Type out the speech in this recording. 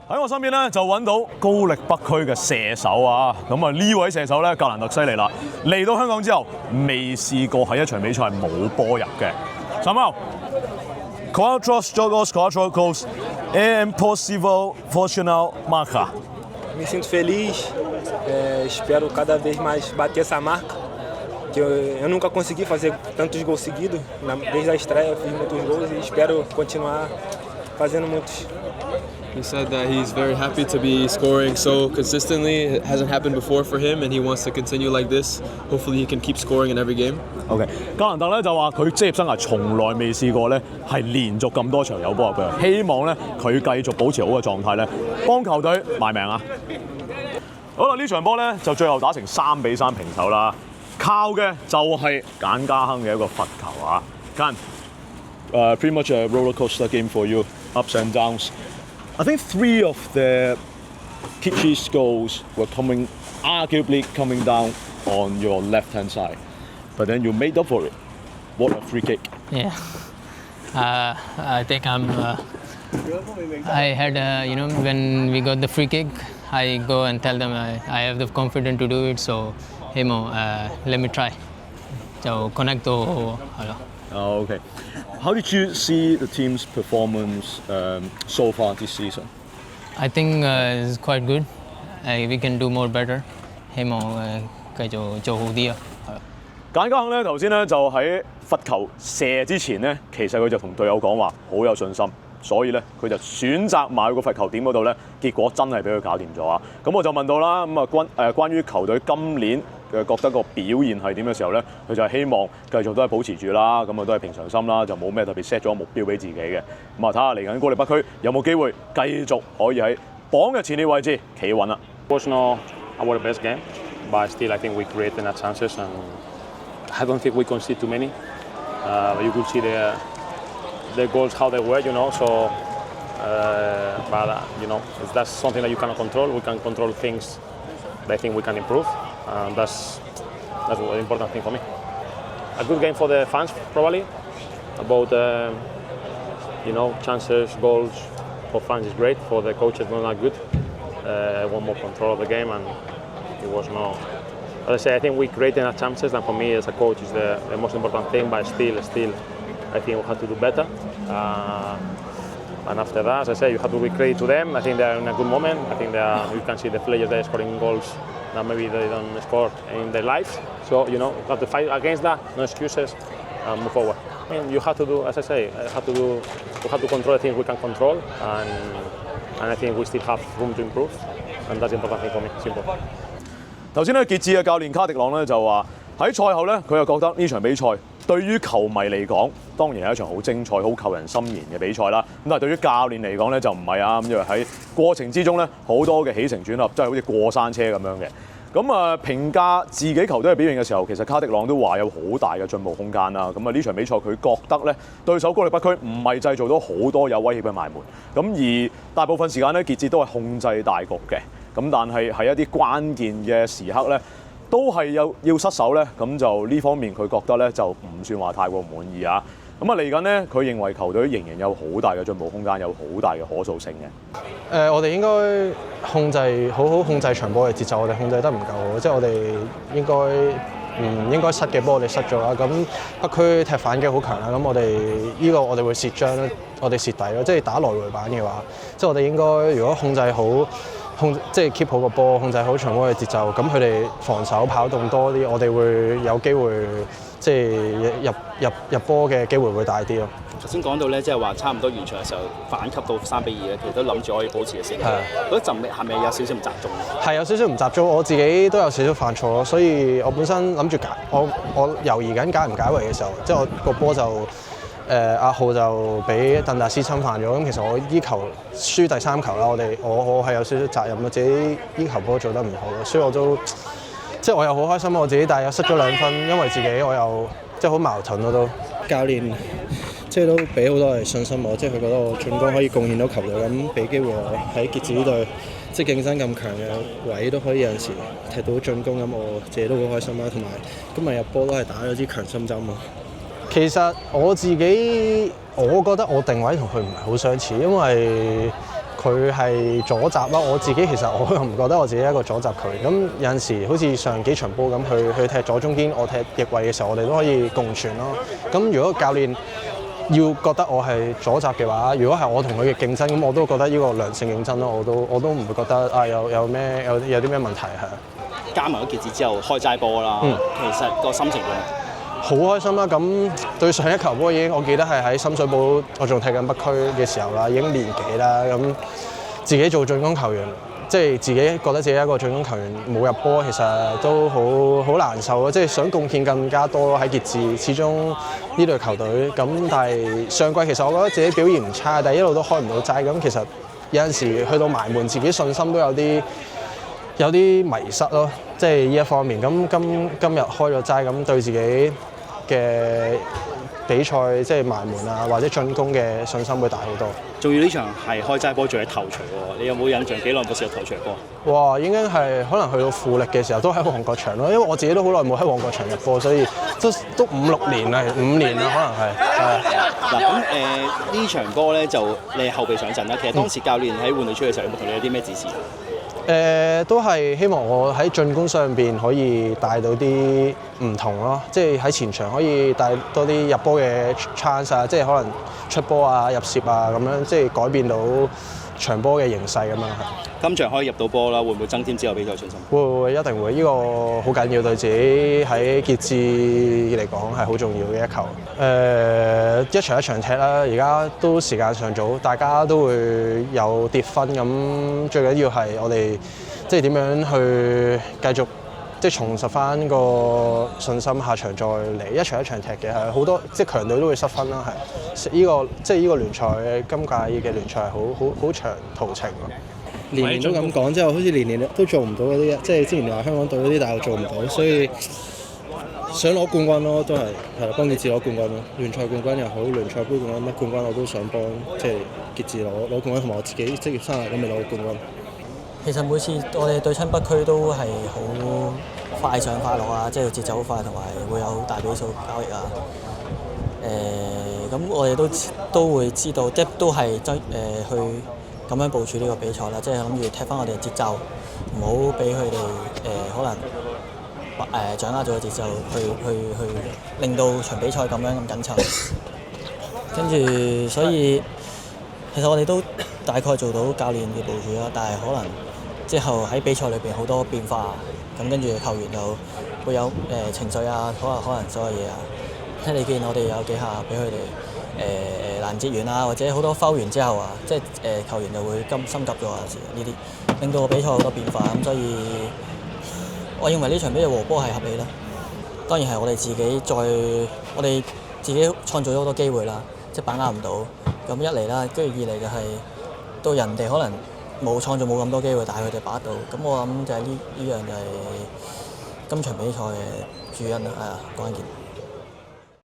喺我身邊咧就揾到高力北區嘅射手啊！咁啊呢位射手咧格蘭特犀利啦，嚟到香港之後未試過喺一場比賽係冇波入嘅。Samuel, quatro jogos, quatro gols, é impossível funcionar marca. Me sinto feliz, espero cada vez mais bater essa marca. Que eu nunca consegui fazer tantos gols seguidos. Desde a estreia eu fiz muitos gols e espero continuar fazendo muitos. He said that he's very happy to be scoring so consistently. It hasn't happened before for him, and he wants to continue like this. Hopefully, he can keep scoring in every game. OK， 格蘭特咧就話佢職業生涯從來未試過咧係連續咁多場有波入嘅，希望咧佢繼續保持好嘅狀態咧，幫球隊賣命啊！好啦，呢場波咧就最後打成3-3平手啦，靠嘅就係簡家亨嘅一個罰球啊！簡，pretty much a roller coaster game for you, ups and downs. I think 3 of the Kitchis goals were arguably coming down on your left-hand side, but then you made up for it. What a free kick! Yeah, I think I had when we got the free kick, I go and tell them I have the confidence to do it. So, hey mo, let me try. So connect to hello. Oh, okay. How did you see the team's performance so far this season? I think it's quite good. We can do more better. 希望繼續做好啲啊！簡家亨咧頭先咧就喺罰球射之前咧，其實佢就同隊友講話好有信心，所以咧佢就選擇買個罰球點嗰度咧，結果真係俾佢搞掂咗啊！咁我就問到啦，咁啊關於球隊今年嘅覺得個表現係點嘅時候咧，佢就係希望繼續都係保持住啦，咁啊都係平常心啦，就冇咩特別 set 咗目標俾自己嘅。咁啊睇下嚟緊高力北區有冇機會繼續可以喺榜嘅前列位置企穩啦。Was not our best game, but still I think we created enough chances and I don't think we conceded too many. You could see the goals how they were, So, but that's something that you cannot control. We can control things that I think we can improve, and that's the important thing for me. A good game for the fans probably. About chances, goals for fans is great. For the coaches, not that good. I want more control of the game, and it was no. As I say, I think we created enough chances, and for me as a coach is the most important thing. But still, I think we have to do better. And after that, as I say, you have to be credit to them. I think they are in a good moment. I think you can see the players there scoring goals that maybe they don't score in their lives. So you have to fight against that. No excuses, and move forward. I mean, you have to do, as I say, we have to control the things we can control, and I think we still have room to improve, and that's the important thing for me. Simple. 頭先咧，傑志嘅教練卡迪朗咧就話喺賽後咧，佢又覺得呢場比賽對於球迷嚟講，當然係一場好精彩、好扣人心弦嘅比賽啦。咁但係對於教練嚟講咧就唔係啊，咁因為喺過程之中咧好多嘅起承轉合，真係好似過山車咁樣嘅。咁啊，評價自己球隊嘅表現嘅時候，其實卡迪朗都話有好大嘅進步空間啦。咁啊，呢場比賽佢覺得咧對手高力北區唔係製造到好多有威脅嘅埋門，咁而大部分時間咧傑志都係控制大局嘅。咁但係喺一啲關鍵嘅時刻咧，都係要失手咧，咁就呢方面佢覺得咧就唔算話太過滿意啊。咁啊嚟緊咧，佢認為球隊仍然有好大嘅進步空間，有好大嘅可塑性嘅。我哋應該好好控制場波嘅節奏，我哋控制得唔夠好，即係我哋應該唔應該失嘅波我哋失咗啦。咁北區踢反擊好強啦，咁我哋我哋會蝕張啦，我哋蝕底咯。即係打來回板嘅話，即係我哋應該如果控制好。即係 keep 好個波，控制好場波嘅節奏，咁佢哋防守跑動多啲，我哋會有機會即係入波嘅機會會大啲咯。頭先講到咧，即係話差唔多完場嘅時候反擊到3-2咧，其實都諗住可以保持嘅勝利。嗰陣係咪有少少唔集中？係有少少唔集中，我自己都有少少犯錯咯，所以我本身諗住我猶豫緊解唔解圍嘅時候，即係我個波就。阿浩就俾鄧達斯侵犯咗，咁其實我依球輸第3球啦，我係有少少責任，我自己依球波做得唔好，所以我都即係我又好開心我自己，但係又失咗2分，因為自己我又即係好矛盾咯都。教練即係都俾好多嘅信心我，即係佢覺得我進攻可以貢獻到球隊，咁俾機會我喺傑志呢隊即係競爭咁強嘅位都可以有陣時踢到進攻，咁我自己都好開心啦，同埋今日入波都係打咗支強心針啊。其實我自己，我覺得我定位同佢唔係好相似，因為佢係左閘啦，我自己其實我又唔覺得我自己係一個左閘球員。咁有陣時好似上幾場波咁，佢踢左中堅，我踢翼位嘅時候，我哋都可以共存咯。咁如果教練要覺得我係左閘嘅話，如果係我同佢嘅競爭，咁我都覺得呢個良性競爭咯，我都唔會覺得啊有啲咩問題係。加盟咗傑志之後開齋波啦，其實個心情點？好開心啦！咁對上一球波已經，我記得係喺深水埗，我仲踢緊北區嘅時候啦，已經年幾啦。咁自己做進攻球員，即係自己覺得自己一個進攻球員冇入波，其實都好難受咯。即係想貢獻更加多咯喺傑志，始終呢隊球隊咁。但係上季其實我覺得自己表現唔差，但係一路都開唔到齋。咁其實有陣時去到埋門，自己信心都有啲迷失咯。即係呢一方面。咁今日開咗齋，咁對自己嘅比賽即係埋門啊，或者進攻嘅信心會大好多。仲要呢場係開齋波，仲係頭槌喎，你有冇印象幾耐冇試過頭槌波？哇！已經係可能去到富力嘅時候都喺旺角場咯，因為我自己都好耐冇喺旺角場入波，所以都5-6年啦，5年啦可能係。嗱咁呢場波咧就你係後備上陣啦，其實當時教練喺換你出嘅時候有冇同你有啲咩指示？都係希望我喺進攻上邊可以帶到啲唔同咯，即係喺前場可以帶多啲入波嘅 chance 啊，即係可能出波啊、入攝啊咁樣，即係改變到場波嘅形勢咁樣。今場可以入到波啦，會唔會增添之後比賽信心？會一定會，呢個好緊要，對自己喺傑志嚟講係好重要嘅一球。一場一場踢啦，而家都時間尚早，大家都會有跌分咁，最緊要係我哋即係點樣去繼續即係重拾翻個信心，下場再嚟一場一場踢嘅係好多，即係強隊都會失分啦，係呢個即係呢個聯賽今屆嘅聯賽係好長途程。年年都咁講，之後好似年年都做唔到嗰啲，即係之前話香港隊嗰啲，但係做唔到，所以想攞冠軍咯，都係幫傑志攞冠軍咯。聯賽冠軍又好，聯賽杯冠軍乜冠軍我都想幫，即係傑志攞冠軍，同埋我自己職業生涯都未攞過冠軍。其實每次我哋對親北區都係好快上快落啊，即係節奏好快，同埋會有大比數交易啊。咁我哋都會知道，即係都係去咁樣部署呢個比賽啦，即係諗住踢翻我哋嘅節奏，唔好俾佢哋可能掌握咗個節奏，去令到場比賽咁樣咁緊湊。跟住所以其實我哋都大概做到教練嘅部署啦，但係可能之後喺比賽裏邊好多變化，咁跟住球員就會有情緒啊，可能所有嘢啊。即係你見我哋有幾下俾佢哋攔截完啊，或者好多 foul 完之後啊，即係球員就會心急咗啊，呢啲令到個比賽好多變化。咁所以我認為呢場比賽和波係合理啦。當然係我哋自己創造咗好多機會啦，即係把握唔到。咁一嚟啦，跟住二嚟就係到人哋可能創造冇咁多機會，但係佢哋把握到。咁我諗就係呢樣就係今場比賽嘅主因啦，關鍵。